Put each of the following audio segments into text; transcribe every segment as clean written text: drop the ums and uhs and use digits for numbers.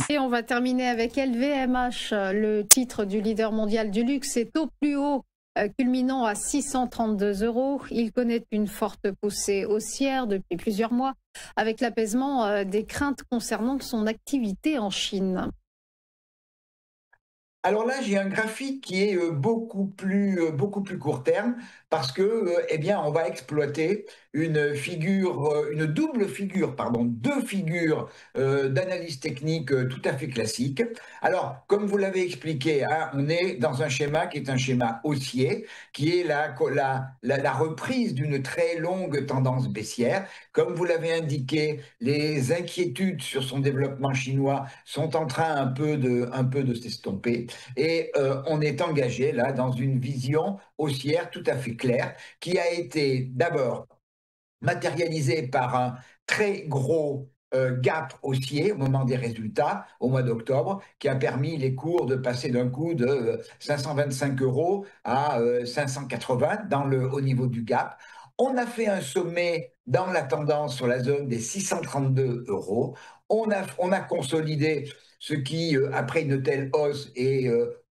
Et on va terminer avec LVMH, le titre du leader mondial du luxe est au plus haut, culminant à 632 €. Il connaît une forte poussée haussière depuis plusieurs mois, avec l'apaisement des craintes concernant son activité en Chine. Alors là, j'ai un graphique qui est beaucoup plus court terme parce que, eh bien, on va exploiter une double figure, pardon, deux figures d'analyse technique tout à fait classique. Alors, comme vous l'avez expliqué, hein, on est dans un schéma qui est un schéma haussier, qui est la reprise d'une très longue tendance baissière. Comme vous l'avez indiqué, les inquiétudes sur son développement chinois sont en train un peu de s'estomper. Et on est engagé là dans une vision haussière tout à fait claire qui a été d'abord matérialisée par un très gros gap haussier au moment des résultats au mois d'octobre, qui a permis les cours de passer d'un coup de 525 € à 580 au niveau du gap. On a fait un sommet dans la tendance sur la zone des 632 €. On a consolidé ce qui, après une telle hausse, est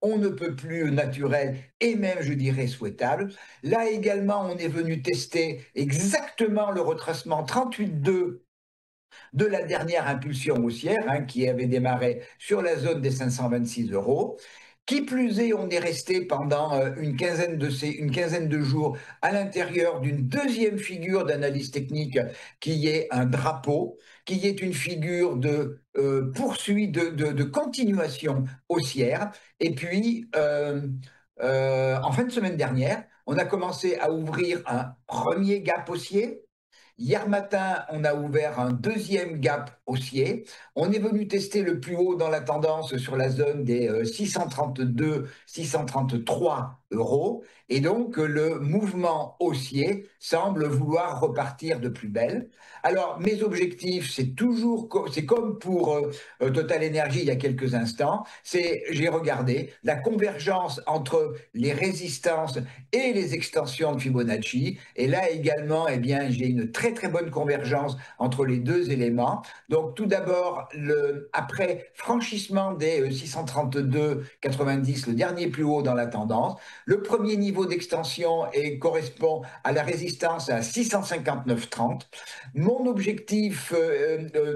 on ne peut plus naturel et même, je dirais, souhaitable. Là également, on est venu tester exactement le retracement 38,2 de la dernière impulsion haussière, hein, qui avait démarré sur la zone des 526 €. Qui plus est, on est resté pendant une quinzaine de jours à l'intérieur d'une deuxième figure d'analyse technique qui est un drapeau, qui est une figure de poursuite, de continuation haussière. Et puis, en fin de semaine dernière, on a commencé à ouvrir un premier gap haussier. Hier matin, on a ouvert un deuxième gap haussier. On est venu tester le plus haut dans la tendance sur la zone des 632, 633 €. Et donc, le mouvement haussier semble vouloir repartir de plus belle. Alors, mes objectifs, c'est comme pour Total Energy il y a quelques instants. J'ai regardé la convergence entre les résistances et les extensions de Fibonacci. Et là également, eh bien, j'ai une très bonne convergence entre les deux éléments. Donc tout d'abord, après franchissement des 632,90, le dernier plus haut dans la tendance, le premier niveau d'extension correspond à la résistance à 659,30. Mon objectif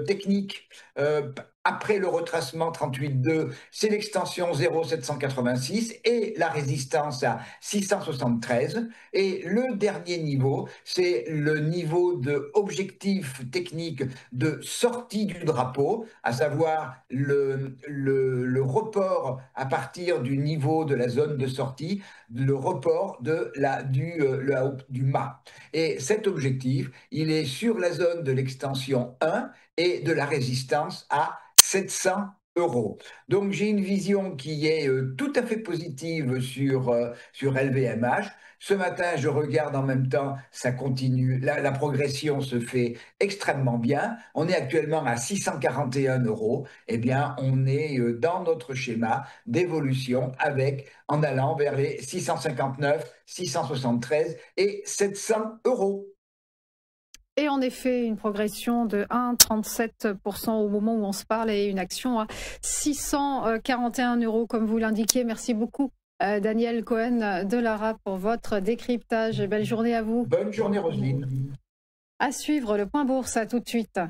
technique après le retracement 38,2, c'est l'extension 0,786 et la résistance à 673. Et le dernier niveau, c'est le niveau de objectif technique de sortie du drapeau, à savoir le report à partir du niveau de la zone de sortie, le report du mât. Et cet objectif, il est sur la zone de l'extension 1 et de la résistance à 700 €. Donc j'ai une vision qui est tout à fait positive sur LVMH. Ce matin, je regarde en même temps, ça continue, la progression se fait extrêmement bien. On est actuellement à 641 €. Eh bien, on est dans notre schéma d'évolution en allant vers les 659, 673 et 700 €. Et en effet, une progression de 1,37% au moment où on se parle et une action à 641 € comme vous l'indiquiez. Merci beaucoup Daniel Cohen de Lara pour votre décryptage. Belle journée à vous. Bonne journée, Roselyne. À suivre le point bourse, à tout de suite.